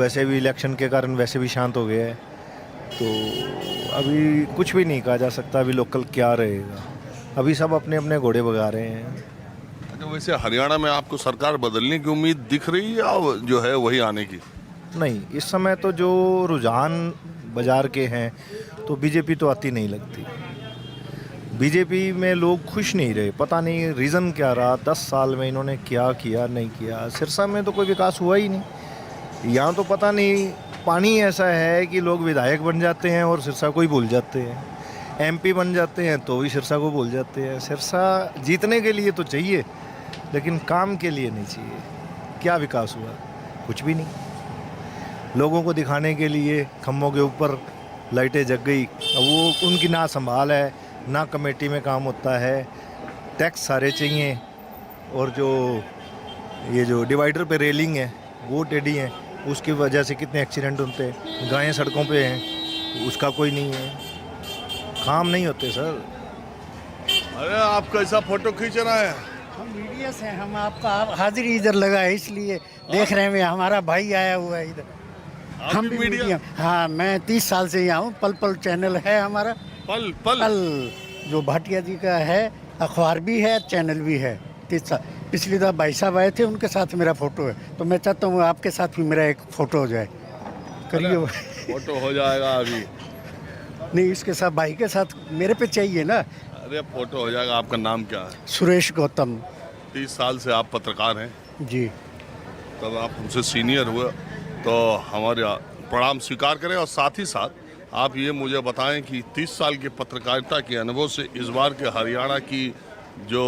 वैसे भी इलेक्शन के कारण वैसे भी शांत हो गया है, तो अभी कुछ भी नहीं कहा जा सकता अभी लोकल क्या रहेगा। अभी सब अपने अपने घोड़े भगा रहे हैं। अच्छा, वैसे हरियाणा में आपको सरकार बदलने की उम्मीद दिख रही है या जो है वही आने की? नहीं, इस समय तो जो रुझान बाजार के हैं तो बीजेपी तो आती नहीं लगती। बीजेपी में लोग खुश नहीं रहे, पता नहीं रीज़न क्या रहा। 10 साल में इन्होंने क्या किया नहीं किया। सिरसा में तो कोई विकास हुआ ही नहीं। यहाँ तो पता नहीं, पानी ऐसा है कि लोग विधायक बन जाते हैं और सिरसा को ही भूल जाते हैं। एमपी बन जाते हैं तो भी सिरसा को भूल जाते हैं। सिरसा जीतने के लिए तो चाहिए, लेकिन काम के लिए नहीं चाहिए। क्या विकास हुआ? कुछ भी नहीं। लोगों को दिखाने के लिए खम्भों के ऊपर लाइटें जग गई, अब वो उनकी ना संभाल है, ना कमेटी में काम होता है। टैक्स सारे चाहिए, और जो डिवाइडर पे रेलिंग है वो टेढ़ी है, उसकी वजह से कितने एक्सीडेंट होते हैं। गायें सड़कों पे हैं, उसका कोई नहीं है। काम नहीं होते सर। अरे आप कैसा फोटो खींच रहा है? हम मीडिया से, हम आपका हाजिरी इधर लगा है इसलिए देख रहे हैं। हमारा भाई आया हुआ है इधर। हम भी मीडिया। हाँ, मैं 30 साल से यहाँ हूँ। पल पल चैनल है हमारा। पल पल पल जो भाटिया जी का है, अखबार भी है, चैनल भी है। 30 साल। पिछली दफा भाई साहब आए थे, उनके साथ मेरा फोटो है, तो मैं चाहता हूँ आपके साथ भी मेरा एक फोटो हो जाए। करिए। फोटो हो जाएगा अभी? नहीं, इसके साथ भाई के साथ मेरे पे चाहिए ना। अरे फोटो हो जाएगा। आपका नाम क्या है? सुरेश गौतम 30 साल से आप पत्रकार हैं, जी। तब आप हमसे सीनियर हुए, तो हमारे प्रणाम स्वीकार करें। और साथ ही साथ आप ये मुझे बताएं कि 30 साल के पत्रकारिता के अनुभव से इस बार के हरियाणा की जो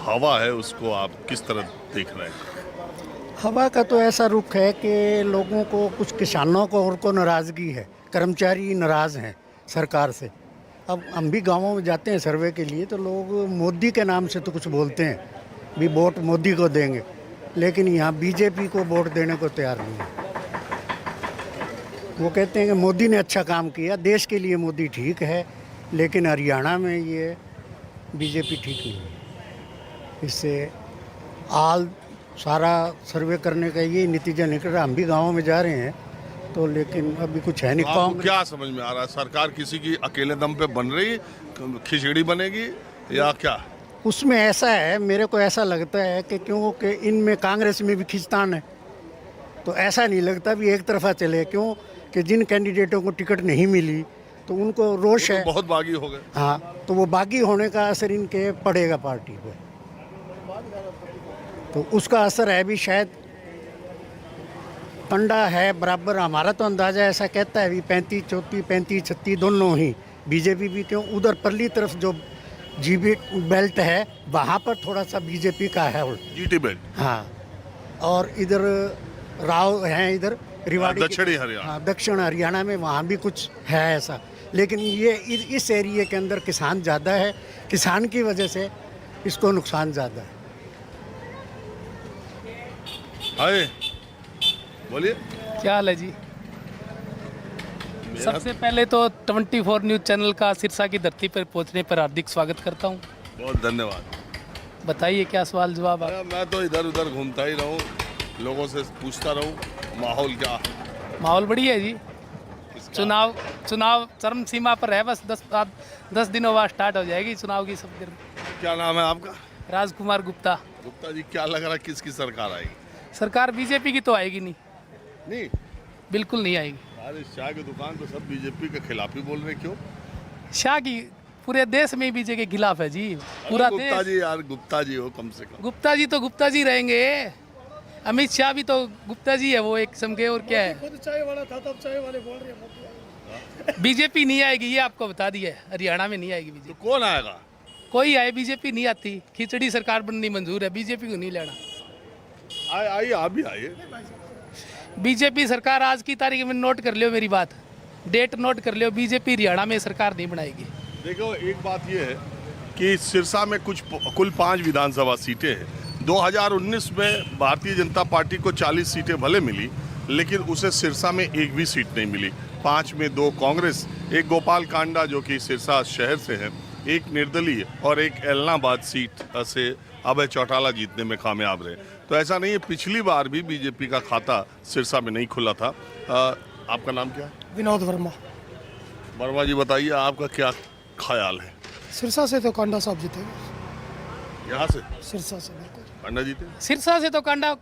हवा है उसको आप किस तरह देख रहे हैं? हवा का तो ऐसा रुख है कि लोगों को, कुछ किसानों को और को नाराज़गी है। कर्मचारी नाराज़ हैं सरकार से। अब हम भी गांवों में जाते हैं सर्वे के लिए, तो लोग मोदी के नाम से तो कुछ बोलते हैं, भी वोट मोदी को देंगे, लेकिन यहाँ बीजेपी को वोट देने को तैयार नहीं है। वो कहते हैं कि मोदी ने अच्छा काम किया, देश के लिए मोदी ठीक है, लेकिन हरियाणा में ये बीजेपी ठीक नहीं है। इससे हाल सारा सर्वे करने का ये नतीजा निकल रहा। हम भी गाँवों में जा रहे हैं तो, लेकिन अभी कुछ है नहीं। आपको क्या समझ में आ रहा है? सरकार किसी की अकेले दम पे बन रही, खिचड़ी बनेगी या क्या? उसमें ऐसा है, मेरे को ऐसा लगता है कि क्योंकि इनमें कांग्रेस में भी खिंचतान है, तो ऐसा नहीं लगता भी एक तरफा चले। क्यों कि जिन कैंडिडेटों को टिकट नहीं मिली तो उनको रोष है, बहुत बागी हो गए। हाँ, तो वो बागी होने का असर इनके पड़ेगा पार्टी पे, तो उसका असर है भी शायद। कंडा है बराबर। हमारा तो अंदाज़ा ऐसा कहता है भी 35-34, 35-36 दोनों ही। बीजेपी भी क्यों, उधर परली तरफ जो जीबी बेल्ट है वहाँ पर थोड़ा सा बीजेपी का है। जीटी बेल्ट, हाँ, और इधर राव हैं, इधर रिवाड़ी, दक्षिणी हरियाणा। हाँ, दक्षिण हरियाणा में वहाँ भी कुछ है ऐसा। लेकिन ये इस एरिया के अंदर किसान ज़्यादा है, किसान की वजह से इसको नुकसान ज़्यादा है। हाय, बोलिए। क्या हाल है जी? सबसे पहले तो 24 न्यूज़ चैनल का सिरसा की धरती पर पहुंचने पर हार्दिक स्वागत करता हूं। बहुत धन्यवाद। बताइए क्या सवाल जवाब आप? मैं तो इधर उधर घूमता ही रहूं, लोगों से पूछता रहूं माहौल क्या है। माहौल बढ़िया है जी। चुनाव चरम सीमा पर है, बस 10 दिनों बाद स्टार्ट हो जाएगी चुनाव की सब। क्या नाम है आपका? राजकुमार गुप्ता। गुप्ता जी, क्या लग रहा है किसकी सरकार आएगी? सरकार बीजेपी की तो आएगी नहीं, नहीं, बिल्कुल नहीं आएगी। अरे शाह की दुकान पे सब बीजेपी के खिलाफ ही बोल रहे हैं, क्यों? शाह की पूरे देश में बीजेपी के खिलाफ है जी, पूरा देश। गुप्ता जी यार, गुप्ता जी हो कम से कम। गुप्ता जी तो गुप्ता जी रहेंगे। अमित शाह भी तो गुप्ता जी है, वो एक किस्म के। और क्या है, चाय वाला था तब चाय वाले बोल रहे हैं। बीजेपी नहीं आएगी, ये आपको बता दिया है। हरियाणा में नहीं आएगी बीजेपी। तो कौन आएगा? कोई आए, बीजेपी नहीं आती। खिचड़ी सरकार बननी मंजूर है, बीजेपी को नहीं लेना। आइए, आप भी आइए। बीजेपी सरकार आज की तारीख में, नोट कर लियो मेरी बात, डेट नोट कर लियो, बीजेपी हरियाणा में सरकार नहीं बनाएगी। देखो, एक बात यह है कि सिरसा में कुल 5 विधानसभा सीटें हैं। 2019 में भारतीय जनता पार्टी को 40 सीटें भले मिली, लेकिन उसे सिरसा में एक भी सीट नहीं मिली। 5 में 2 कांग्रेस, एक गोपाल कांडा जो कि सिरसा शहर से है, एक निर्दलीय और एक एलनाबाद सीट से अभय चौटाला जीतने में कामयाब रहे। तो ऐसा नहीं है, पिछली बार भी बीजेपी का खाता सिरसा में नहीं खुला था। आपका नाम क्या है? विनोद वर्मा। वर्मा जी बताइए, आपका क्या ख्याल है? सिरसा से तो कांडा साहब जीतेंगे। यहाँ से सिरसा से बिल्कुल। अन्ना जीते? सिरसा से तो कांडा,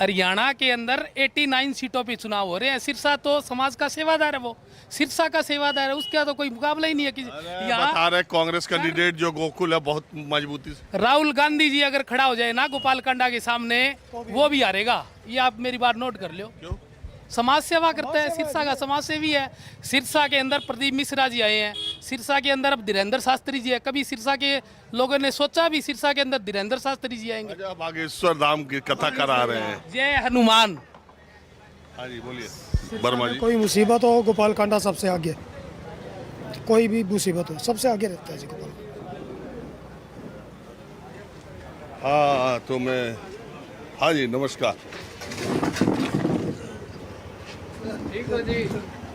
हरियाणा के अंदर 89 सीटों पे चुनाव हो रहे हैं। सिरसा तो समाज का सेवादार है, वो सिरसा का सेवादार है, उसका तो कोई मुकाबला ही नहीं है। बता रहे कांग्रेस कैंडिडेट जो गोकुल है बहुत मजबूती से। राहुल गांधी जी अगर खड़ा हो जाए ना गोपाल कांडा के सामने, वो भी हारेगा। ये आप मेरी बात नोट कर लो। क्यों? समाज सेवा करता है, सिरसा का समाज सेवी है। सिरसा के अंदर प्रदीप मिश्रा जी आए हैं, सिरसा के अंदर अब धीरेन्द्र शास्त्री जी है। कभी सिरसा के लोगों ने सोचा भी सिरसा के अंदर धीरेन्द्र शास्त्री जी आएंगे। अच्छा, बागेश्वर धाम की कथा करा रहे हैं। जय हनुमान। हाँ जी बोलिए वर्मा जी। कोई मुसीबत हो गोपाल कांडा सबसे आगे, कोई भी मुसीबत हो सबसे आगे रहता है जी गोपाल। हाँ तो मैं, हाँ जी नमस्कार। ठीक हो जी?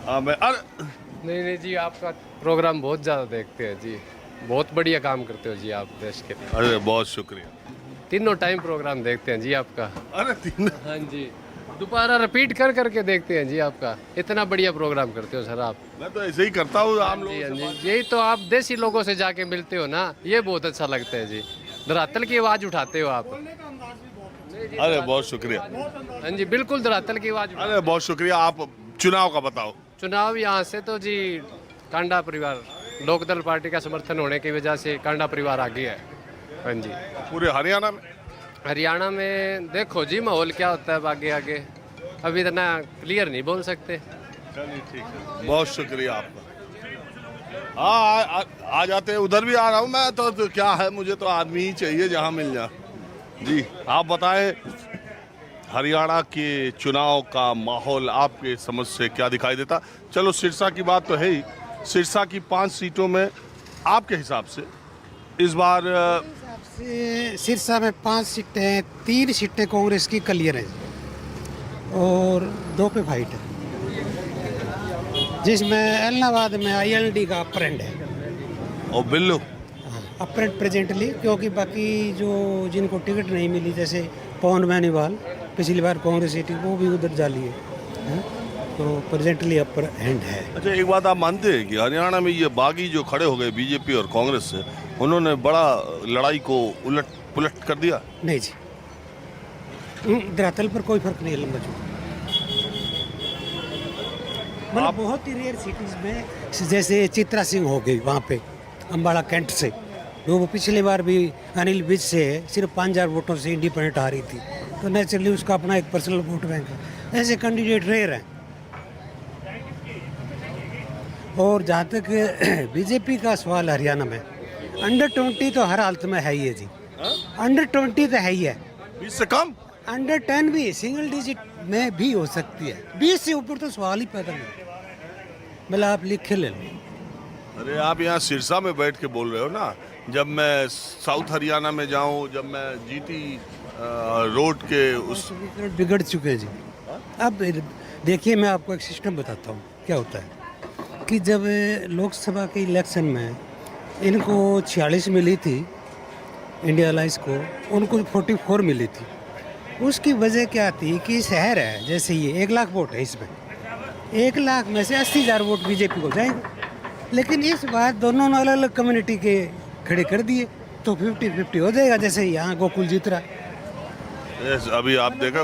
हाँ मैं, अरे नहीं जी, आपका प्रोग्राम बहुत ज़्यादा देखते हैं जी, बहुत बढ़िया काम करते हो जी आप देश के लिए। अरे बहुत शुक्रिया। तीनों टाइम प्रोग्राम देखते हैं जी आपका। अरे तीन, हाँ जी, दोबारा रिपीट कर करके देखते हैं जी आपका। इतना बढ़िया प्रोग्राम करते हो सर आप। मैं तो ऐसे ही करता हूँ आम जी हाँ लोगों से। जी, यही तो आप देसी लोगों से जाके मिलते हो ना, ये बहुत अच्छा लगता है जी। धरातल की आवाज़ उठाते हो आप। अरे बहुत शुक्रिया। हाँ जी, बिल्कुल धरातल की आवाज़। अरे बहुत शुक्रिया। आप चुनाव का बताओ। चुनाव यहाँ से तो जी कांडा परिवार, लोकदल पार्टी का समर्थन होने की वजह से कांडा परिवार आगे है। हाँ जी। पूरे हरियाणा में? हरियाणा में देखो जी माहौल क्या होता है आगे आगे, अभी इतना क्लियर नहीं बोल सकते। चलिए ठीक है, बहुत शुक्रिया आपका। हाँ आ जाते हैं, उधर भी आ रहा हूँ मैं तो क्या है, मुझे तो आदमी ही चाहिए जहाँ मिल जाए। जी आप बताएं, हरियाणा के चुनाव का माहौल आपके समझ से क्या दिखाई देता? चलो सिरसा की बात तो है ही। सिरसा की 5 सीटों में आपके हिसाब से इस बार सिरसा में 5 सीटें हैं, 3 सीटें कांग्रेस की क्लियर हैं और 2 पे फाइट है, जिसमें इलाहाबाद में ILD का अपरेंट है और बिल्लू अपरेंट प्रेजेंटली, क्योंकि बाकी जो जिनको टिकट नहीं मिली जैसे पवन बेनीवाल पिछली बार कांग्रेस सीट वो भी उधर जा लिए हैं, तो प्रेजेंटली अपर हैंड है। अच्छा एक बात आप मानते हैं कि हरियाणा में ये बागी जो खड़े हो गए बीजेपबीजेपी और कांग्रेस से, उन्होंने बड़ा लड़ाई को उलट पुलट कर दिया? नहीं जी, धरातल पर कोई फर्क नहीं है लंबा चौड़ा। मतलब बहुत ही रेयर सिटीज में जैसे चित्रा सिंह हो गई वहाँ पे अम्बाड़ा कैंट से, वो पिछली बार भी अनिल विज से सिर्फ 5000 वोटों से इंडिपेंडेंट आ रही थी, तो नेचुरली उसका अपना एक पर्सनल वोट बैंक है। ऐसे कैंडिडेट रेयर हैं। और जहाँ तक बीजेपी का सवाल हरियाणा में, अंडर 20 तो हर हालत में है ही है जी। अंडर 20 तो है ही है, 20 से कम? अंडर 10 भी सिंगल डिजिट में भी हो सकती है, 20 से ऊपर तो सवाल ही पैदा नहीं। मतलब आप लिख ले लो। अरे आप यहाँ सिरसा में बैठ के बोल रहे हो ना, जब मैं साउथ हरियाणा में जाऊँ, जब मैं GT रोड के उस बिगड़ चुके हैं जी। अब देखिए मैं आपको एक सिस्टम बताता हूँ क्या होता है कि जब लोकसभा के इलेक्शन में इनको 46 मिली थी, इंडिया अलाइंस को, उनको 44 मिली थी। उसकी वजह क्या थी कि शहर है जैसे ये 1 लाख वोट है, इसमें 1 लाख में से 80,000 वोट बीजेपी को जाएंगे। लेकिन इस बार दोनों ने अलग अलग कम्युनिटी के खड़े कर दिए तो 50-50 हो जाएगा, जैसे यहाँ गोकुल जीत रहा। अभी आप देखो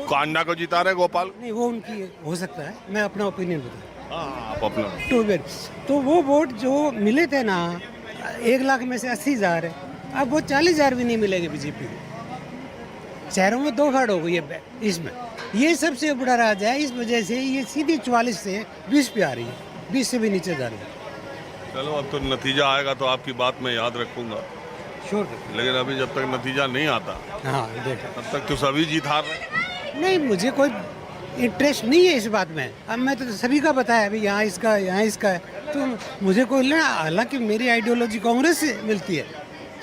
कांडा को जिता रहे गोपाल। नहीं वो उनकी हो सकता है, मैं अपना ओपिनियन बता। हाँ आप अपना। तो वो वोट जो मिले थे ना 1 लाख में से 80,000 है, अब वो 40,000 भी नहीं मिलेंगे बीजेपी को। शहरों में 2 फाड़ हो गई है इसमें, ये सबसे बड़ा राज है। इस वजह से ये सीधी 44 से 20 पे आ रही है, 20 से भी नीचे जा रही है। चलो अब तो नतीजा आएगा तो आपकी बात मैं याद रखूंगा, श्योर। लेकिन अभी जब तक नतीजा नहीं आता हाँ देखा, तब तक तो सभी जीत हार रहे। नहीं मुझे कोई इंटरेस्ट नहीं है इस बात में। अब मैं तो सभी का बताया अभी, यहाँ इसका है, तो मुझे कोई ना, हालांकि मेरी आइडियोलॉजी कांग्रेस से मिलती है,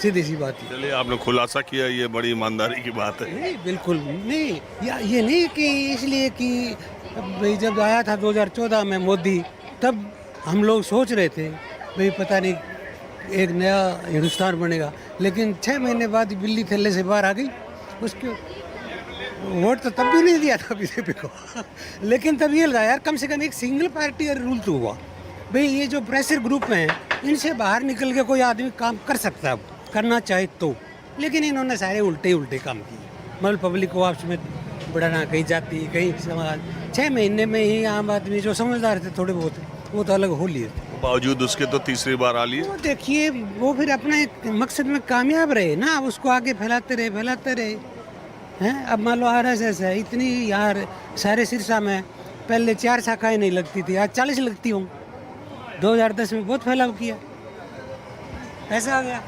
सीधी सी बात है। चलिए आपने खुलासा किया, ये बड़ी ईमानदारी की बात है। नहीं बिल्कुल नहीं, ये नहीं कि इसलिए कि भाई जब आया था 2014 में मोदी, तब हम लोग सोच रहे थे भाई पता नहीं एक नया हिंदुस्तान बनेगा, लेकिन 6 महीने बाद बिल्ली थल्ले से बाहर आ गई उसके वोट तो तब भी नहीं दिया था बीजेपी को लेकिन तब ये लगा यार कम से कम एक सिंगल पार्टी का रूल तो हुआ भाई, ये जो प्रेशर ग्रुप हैं इनसे बाहर निकल के कोई आदमी काम कर सकता है, करना चाहे तो। लेकिन इन्होंने सारे उल्टे काम किए, मतलब पब्लिक को आपस में बढ़ाना, कहीं जाति कहीं समाज। 6 महीने में ही आम आदमी जो समझदार थे थोड़े बहुत, वो तो अलग हो लिए थे। बावजूद उसके तो तीसरी बार आ लिए। वो देखिए वो फिर अपने एक मकसद में कामयाब रहे ना, उसको आगे फैलाते रहे हैं। अब मान लो RSS है, इतनी यार सारे सिरसा में पहले 4 शाखाएं नहीं लगती थी, आज 40 लगती हूँ। 2010 में बहुत फैलाव किया, ऐसा आ गया।